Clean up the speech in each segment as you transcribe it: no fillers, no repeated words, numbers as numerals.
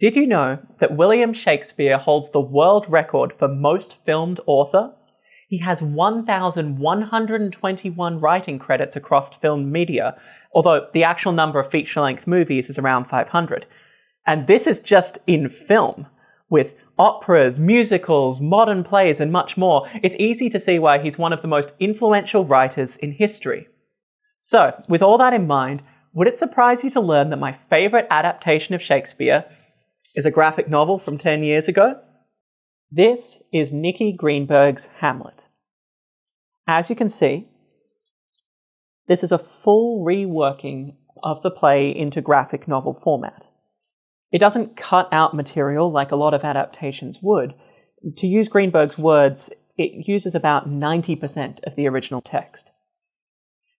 Did you know that William Shakespeare holds the world record for most filmed author? He has 1,121 writing credits across filmed media, although the actual number of feature-length movies is around 500. And this is just in film. With operas, musicals, modern plays, and much more, it's easy to see why he's one of the most influential writers in history. So, with all that in mind, would it surprise you to learn that my favourite adaptation of Shakespeare is a graphic novel from 10 years ago? This is Nicki Greenberg's Hamlet. As you can see, this is a full reworking of the play into graphic novel format. It doesn't cut out material like a lot of adaptations would. To use Greenberg's words, it uses about 90% of the original text.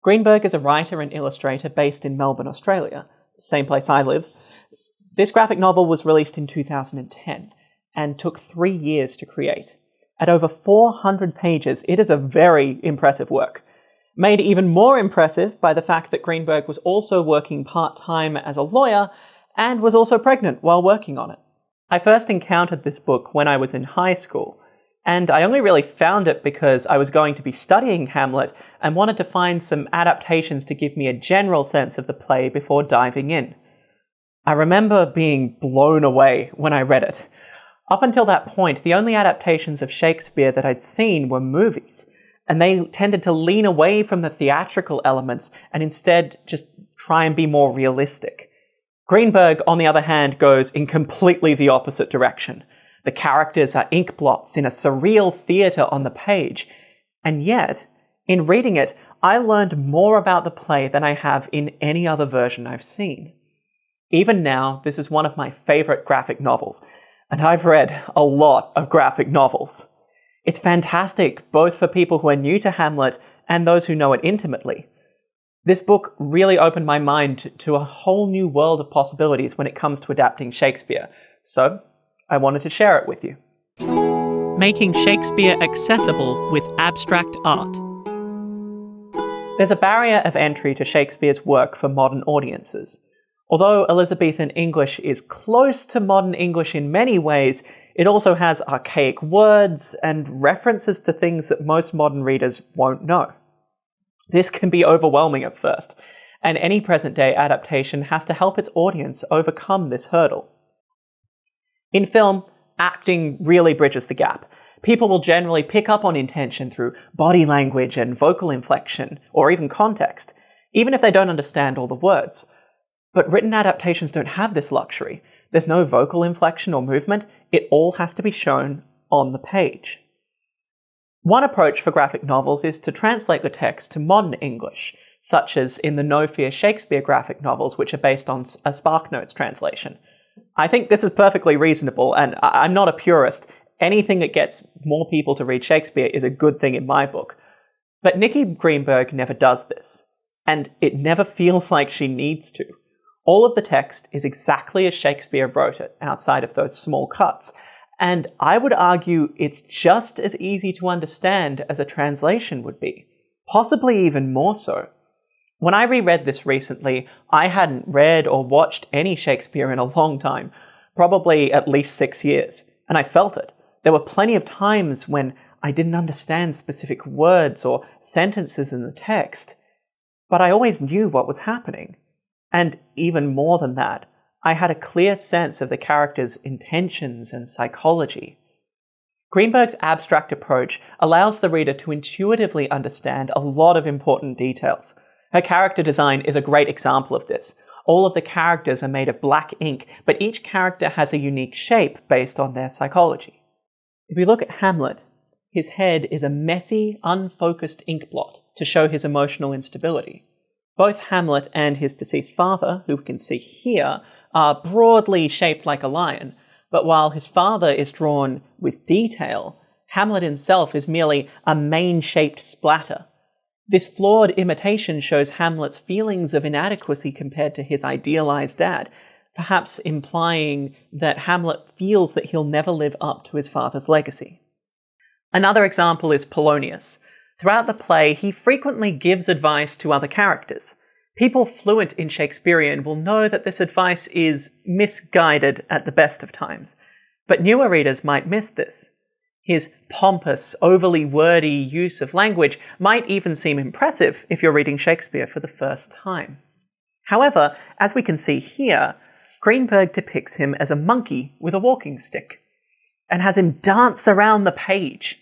Greenberg is a writer and illustrator based in Melbourne, Australia, the same place I live. This graphic novel was released in 2010 and took 3 years to create. At over 400 pages, it is a very impressive work. Made even more impressive by the fact that Greenberg was also working part-time as a lawyer and was also pregnant while working on it. I first encountered this book when I was in high school, and I only really found it because I was going to be studying Hamlet and wanted to find some adaptations to give me a general sense of the play before diving in. I remember being blown away when I read it. Up until that point, the only adaptations of Shakespeare that I'd seen were movies, and they tended to lean away from the theatrical elements and instead just try and be more realistic. Greenberg, on the other hand, goes in completely the opposite direction. The characters are inkblots in a surreal theatre on the page, and yet, in reading it, I learned more about the play than I have in any other version I've seen. Even now, this is one of my favourite graphic novels, and I've read a lot of graphic novels. It's fantastic both for people who are new to Hamlet and those who know it intimately. This book really opened my mind to a whole new world of possibilities when it comes to adapting Shakespeare, so I wanted to share it with you. Making Shakespeare accessible with abstract art. There's a barrier of entry to Shakespeare's work for modern audiences. Although Elizabethan English is close to modern English in many ways, it also has archaic words and references to things that most modern readers won't know. This can be overwhelming at first, and any present-day adaptation has to help its audience overcome this hurdle. In film, acting really bridges the gap. People will generally pick up on intention through body language and vocal inflection, or even context, even if they don't understand all the words. But written adaptations don't have this luxury. There's no vocal inflection or movement. It all has to be shown on the page. One approach for graphic novels is to translate the text to modern English, such as in the No Fear Shakespeare graphic novels, which are based on a Sparknotes translation. I think this is perfectly reasonable, and I'm not a purist. Anything that gets more people to read Shakespeare is a good thing in my book. But Nicki Greenberg never does this, and it never feels like she needs to. All of the text is exactly as Shakespeare wrote it, outside of those small cuts. And I would argue it's just as easy to understand as a translation would be, possibly even more so. When I reread this recently, I hadn't read or watched any Shakespeare in a long time, probably at least 6 years, and I felt it. There were plenty of times when I didn't understand specific words or sentences in the text, but I always knew what was happening. And even more than that, I had a clear sense of the characters' intentions and psychology. Greenberg's abstract approach allows the reader to intuitively understand a lot of important details. Her character design is a great example of this. All of the characters are made of black ink, but each character has a unique shape based on their psychology. If we look at Hamlet, his head is a messy, unfocused inkblot to show his emotional instability. Both Hamlet and his deceased father, who we can see here, are broadly shaped like a lion, but while his father is drawn with detail, Hamlet himself is merely a mane-shaped splatter. This flawed imitation shows Hamlet's feelings of inadequacy compared to his idealized dad, perhaps implying that Hamlet feels that he'll never live up to his father's legacy. Another example is Polonius. Throughout the play, he frequently gives advice to other characters. People fluent in Shakespearean will know that this advice is misguided at the best of times, but newer readers might miss this. His pompous, overly wordy use of language might even seem impressive if you're reading Shakespeare for the first time. However, as we can see here, Greenberg depicts him as a monkey with a walking stick, and has him dance around the page.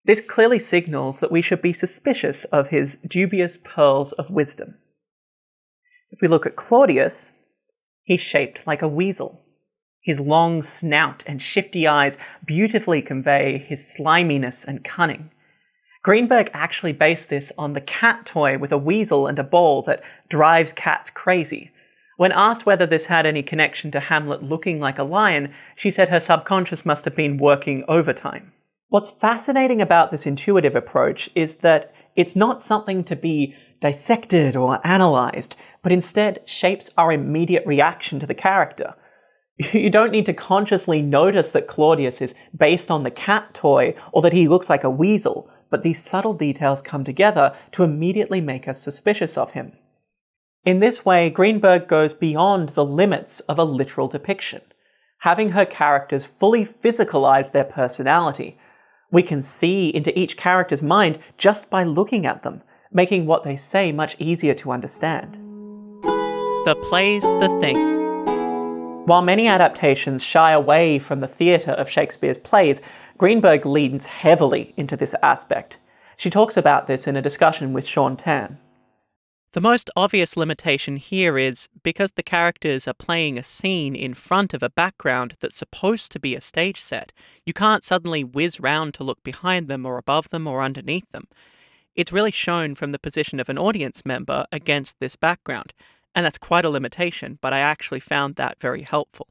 This clearly signals that we should be suspicious of his dubious pearls of wisdom. If we look at Claudius, he's shaped like a weasel. His long snout and shifty eyes beautifully convey his sliminess and cunning. Greenberg actually based this on the cat toy with a weasel and a ball that drives cats crazy. When asked whether this had any connection to Hamlet looking like a lion, she said her subconscious must have been working overtime. What's fascinating about this intuitive approach is that it's not something to be dissected or analysed, but instead shapes our immediate reaction to the character. You don't need to consciously notice that Claudius is based on the cat toy or that he looks like a weasel, but these subtle details come together to immediately make us suspicious of him. In this way, Greenberg goes beyond the limits of a literal depiction, having her characters fully physicalize their personality. We can see into each character's mind just by looking at them, making what they say much easier to understand. The play's the thing. While many adaptations shy away from the theatre of Shakespeare's plays, Greenberg leans heavily into this aspect. She talks about this in a discussion with Sean Tan. The most obvious limitation here is because the characters are playing a scene in front of a background that's supposed to be a stage set, you can't suddenly whiz round to look behind them or above them or underneath them. It's really shown from the position of an audience member against this background, and that's quite a limitation, but I actually found that very helpful.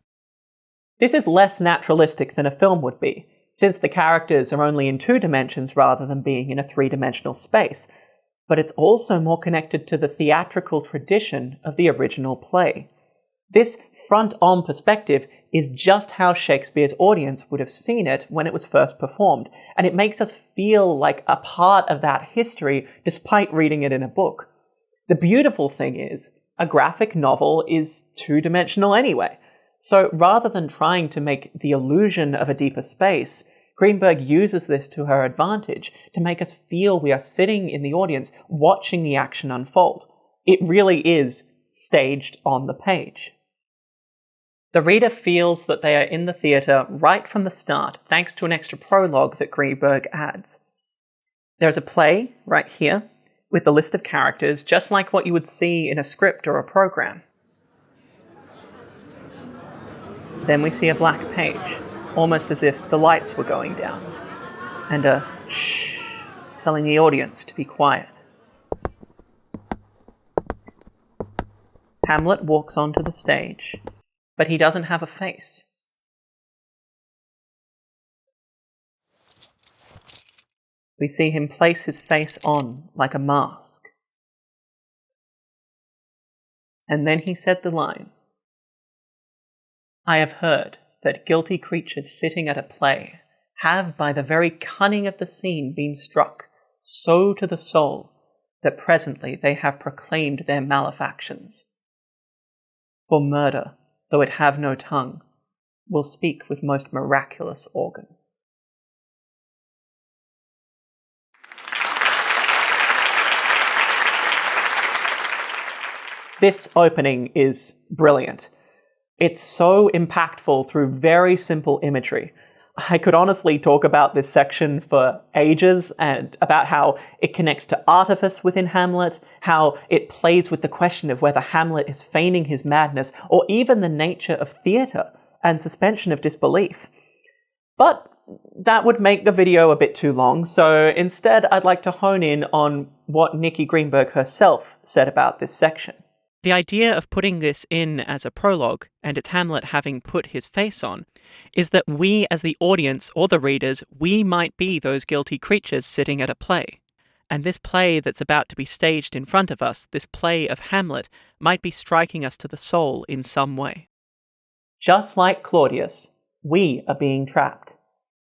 This is less naturalistic than a film would be, since the characters are only in 2 dimensions rather than being in a 3-dimensional space, but it's also more connected to the theatrical tradition of the original play. This front-on perspective is just how Shakespeare's audience would have seen it when it was first performed, and it makes us feel like a part of that history despite reading it in a book. The beautiful thing is, a graphic novel is 2-dimensional anyway, so rather than trying to make the illusion of a deeper space, Greenberg uses this to her advantage to make us feel we are sitting in the audience watching the action unfold. It really is staged on the page. The reader feels that they are in the theatre right from the start, thanks to an extra prologue that Greenberg adds. There's a play right here with the list of characters, just like what you would see in a script or a program. Then we see a black page, almost as if the lights were going down, and a shh, telling the audience to be quiet. Hamlet walks onto the stage, but he doesn't have a face. We see him place his face on like a mask. And then he said the line, "I have heard that guilty creatures sitting at a play have by the very cunning of the scene been struck so to the soul that presently they have proclaimed their malefactions. For murder, though it have no tongue, will speak with most miraculous organ." This opening is brilliant. It's so impactful through very simple imagery. I could honestly talk about this section for ages and about how it connects to artifice within Hamlet, how it plays with the question of whether Hamlet is feigning his madness, or even the nature of theatre and suspension of disbelief. But that would make the video a bit too long, so instead I'd like to hone in on what Nicki Greenberg herself said about this section. The idea of putting this in as a prologue, and it's Hamlet having put his face on, is that we as the audience or the readers, we might be those guilty creatures sitting at a play. And this play that's about to be staged in front of us, this play of Hamlet, might be striking us to the soul in some way. Just like Claudius, we are being trapped.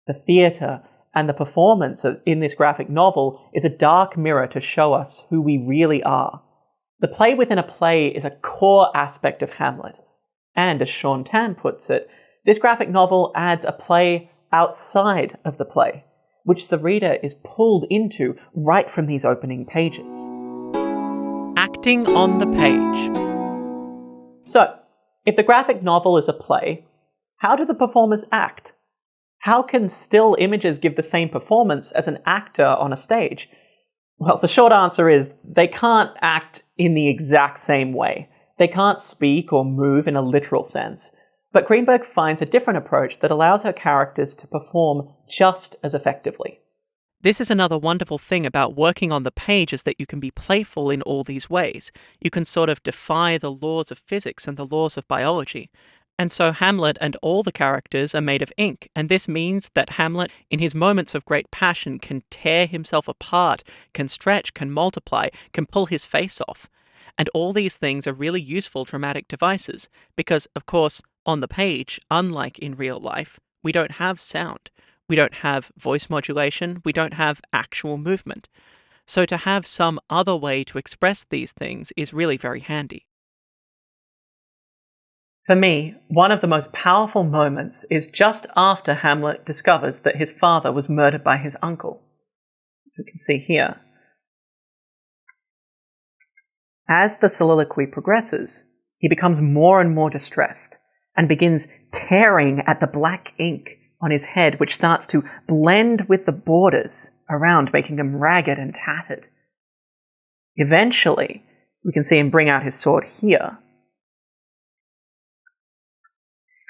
The theatre and the performance in this graphic novel is a dark mirror to show us who we really are. The play within a play is a core aspect of Hamlet. And as Sean Tan puts it, this graphic novel adds a play outside of the play, which the reader is pulled into right from these opening pages. Acting on the page. So, if the graphic novel is a play, how do the performers act? How can still images give the same performance as an actor on a stage? Well, the short answer is they can't act in the exact same way. They can't speak or move in a literal sense. But Greenberg finds a different approach that allows her characters to perform just as effectively. This is another wonderful thing about working on the page, is that you can be playful in all these ways. You can sort of defy the laws of physics and the laws of biology. And so Hamlet and all the characters are made of ink, and this means that Hamlet, in his moments of great passion, can tear himself apart, can stretch, can multiply, can pull his face off. And all these things are really useful dramatic devices, because, of course, on the page, unlike in real life, we don't have sound. We don't have voice modulation. We don't have actual movement. So to have some other way to express these things is really very handy. For me, one of the most powerful moments is just after Hamlet discovers that his father was murdered by his uncle. As you can see here. As the soliloquy progresses, he becomes more and more distressed and begins tearing at the black ink on his head, which starts to blend with the borders around, making him ragged and tattered. Eventually, we can see him bring out his sword here.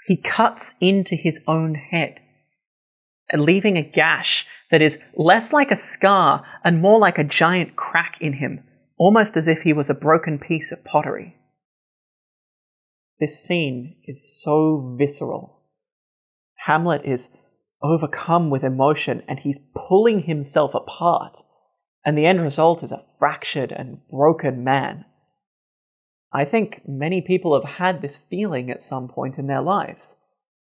He cuts into his own head, leaving a gash that is less like a scar and more like a giant crack in him, almost as if he was a broken piece of pottery. This scene is so visceral. Hamlet is overcome with emotion and he's pulling himself apart, and the end result is a fractured and broken man. I think many people have had this feeling at some point in their lives,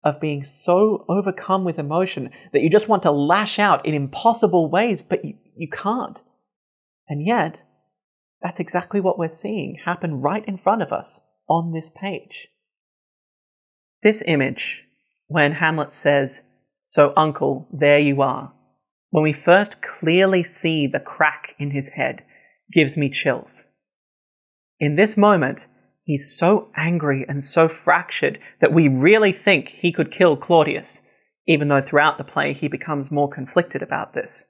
of being so overcome with emotion that you just want to lash out in impossible ways, but you can't. And yet, that's exactly what we're seeing happen right in front of us on this page. This image, when Hamlet says, "So uncle, there you are," when we first clearly see the crack in his head, gives me chills. In this moment, he's so angry and so fractured that we really think he could kill Claudius, even though throughout the play he becomes more conflicted about this.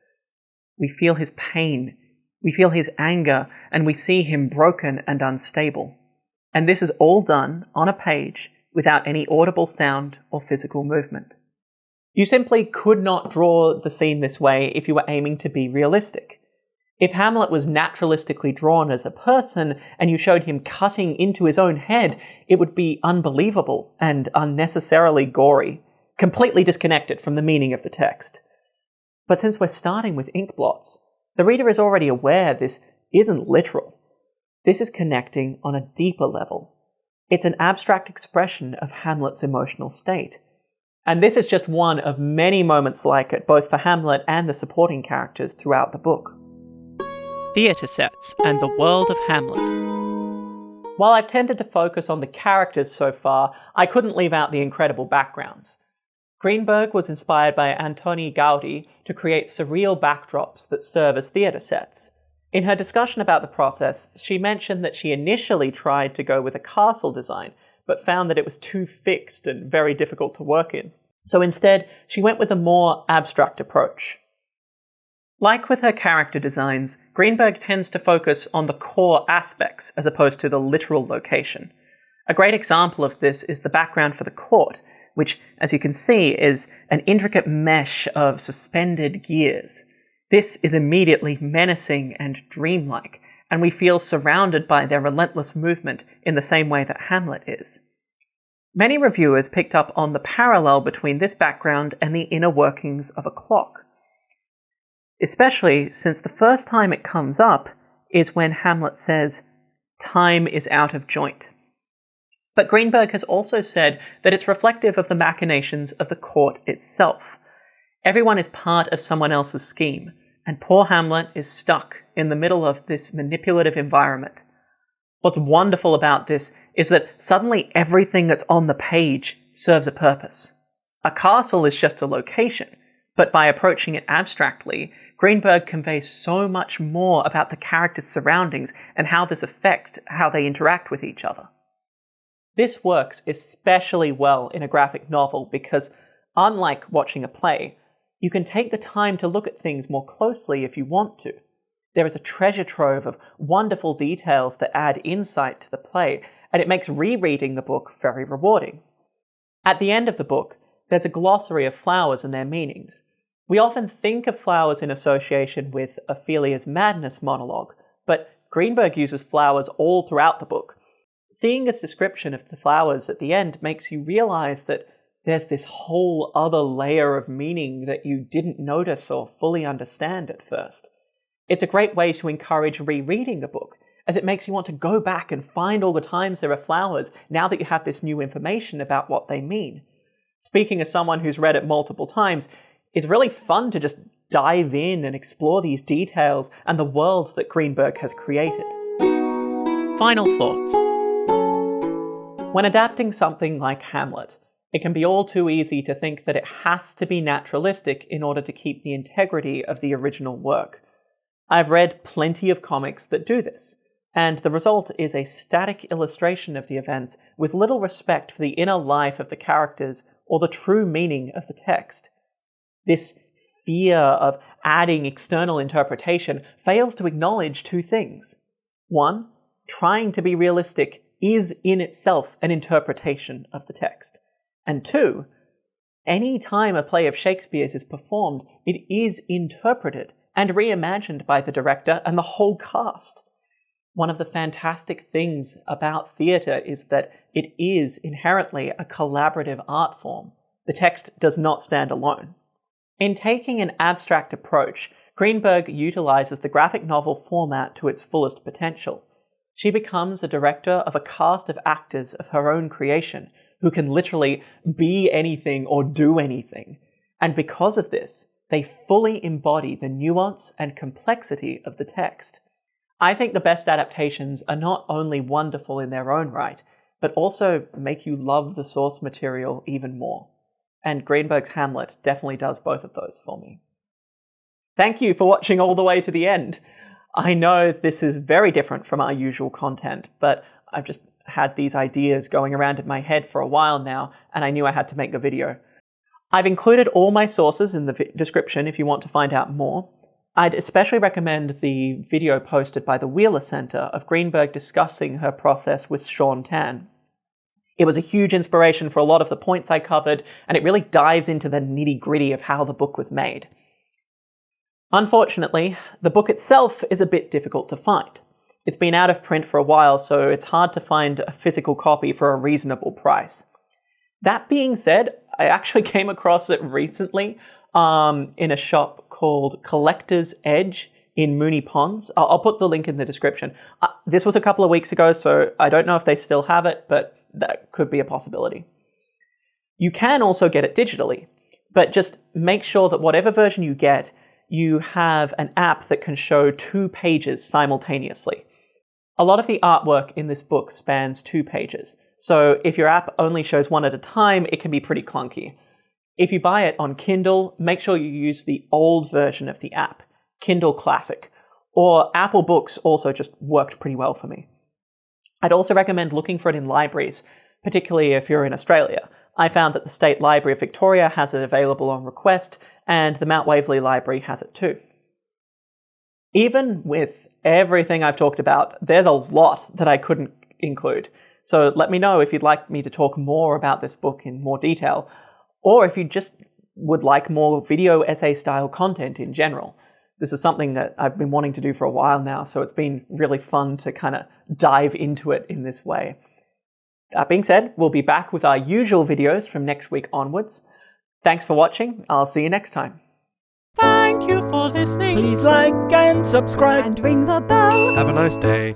We feel his pain, we feel his anger, and we see him broken and unstable. And this is all done on a page without any audible sound or physical movement. You simply could not draw the scene this way if you were aiming to be realistic. If Hamlet was naturalistically drawn as a person and you showed him cutting into his own head, it would be unbelievable and unnecessarily gory, completely disconnected from the meaning of the text. But since we're starting with Inkblots, the reader is already aware this isn't literal. This is connecting on a deeper level. It's an abstract expression of Hamlet's emotional state. And this is just one of many moments like it, both for Hamlet and the supporting characters throughout the book. Theatre sets and the world of Hamlet. While I've tended to focus on the characters so far, I couldn't leave out the incredible backgrounds. Greenberg was inspired by Antoni Gaudí to create surreal backdrops that serve as theatre sets. In her discussion about the process, she mentioned that she initially tried to go with a castle design, but found that it was too fixed and very difficult to work in. So instead, she went with a more abstract approach. Like with her character designs, Greenberg tends to focus on the core aspects as opposed to the literal location. A great example of this is the background for the court, which, as you can see, is an intricate mesh of suspended gears. This is immediately menacing and dreamlike, and we feel surrounded by their relentless movement in the same way that Hamlet is. Many reviewers picked up on the parallel between this background and the inner workings of a clock, especially since the first time it comes up is when Hamlet says, "Time is out of joint." But Greenberg has also said that it's reflective of the machinations of the court itself. Everyone is part of someone else's scheme, and poor Hamlet is stuck in the middle of this manipulative environment. What's wonderful about this is that suddenly everything that's on the page serves a purpose. A castle is just a location, but by approaching it abstractly, Greenberg conveys so much more about the characters' surroundings and how this affects how they interact with each other. This works especially well in a graphic novel because, unlike watching a play, you can take the time to look at things more closely if you want to. There is a treasure trove of wonderful details that add insight to the play, and it makes rereading the book very rewarding. At the end of the book, there's a glossary of flowers and their meanings. We often think of flowers in association with Ophelia's madness monologue, but Greenberg uses flowers all throughout the book. Seeing this description of the flowers at the end makes you realize that there's this whole other layer of meaning that you didn't notice or fully understand at first. It's a great way to encourage rereading the book, as it makes you want to go back and find all the times there are flowers now that you have this new information about what they mean. Speaking as someone who's read it multiple times, it's really fun to just dive in and explore these details and the world that Greenberg has created. Final thoughts. When adapting something like Hamlet, it can be all too easy to think that it has to be naturalistic in order to keep the integrity of the original work. I've read plenty of comics that do this, and the result is a static illustration of the events with little respect for the inner life of the characters or the true meaning of the text. This fear of adding external interpretation fails to acknowledge two things. One, trying to be realistic is in itself an interpretation of the text. And two, any time a play of Shakespeare's is performed, it is interpreted and reimagined by the director and the whole cast. One of the fantastic things about theatre is that it is inherently a collaborative art form. The text does not stand alone. In taking an abstract approach, Greenberg utilizes the graphic novel format to its fullest potential. She becomes a director of a cast of actors of her own creation, who can literally be anything or do anything. And because of this, they fully embody the nuance and complexity of the text. I think the best adaptations are not only wonderful in their own right, but also make you love the source material even more. And Greenberg's Hamlet definitely does both of those for me. Thank you for watching all the way to the end. I know this is very different from our usual content, but I've just had these ideas going around in my head for a while now, and I knew I had to make the video. I've included all my sources in the description if you want to find out more. I'd especially recommend the video posted by the Wheeler Center of Greenberg discussing her process with Sean Tan. It was a huge inspiration for a lot of the points I covered, and it really dives into the nitty-gritty of how the book was made. Unfortunately, the book itself is a bit difficult to find. It's been out of print for a while, so it's hard to find a physical copy for a reasonable price. That being said, I actually came across it recently in a shop called Collector's Edge in Moonee Ponds. I'll put the link in the description. This was a couple of weeks ago, so I don't know if they still have it, but that could be a possibility. You can also get it digitally, but just make sure that whatever version you get, you have an app that can show 2 pages simultaneously. A lot of the artwork in this book spans 2 pages, so if your app only shows one at a time, it can be pretty clunky. If you buy it on Kindle, make sure you use the old version of the app, Kindle Classic, or Apple Books also just worked pretty well for me. I'd also recommend looking for it in libraries, particularly if you're in Australia. I found that the State Library of Victoria has it available on request, and the Mount Waverley Library has it too. Even with everything I've talked about, there's a lot that I couldn't include. So let me know if you'd like me to talk more about this book in more detail, or if you just would like more video essay style content in general. This is something that I've been wanting to do for a while now, so it's been really fun to kind of dive into it in this way. That being said, we'll be back with our usual videos from next week onwards. Thanks for watching. I'll see you next time. Thank you for listening. Please like and subscribe and ring the bell. Have a nice day.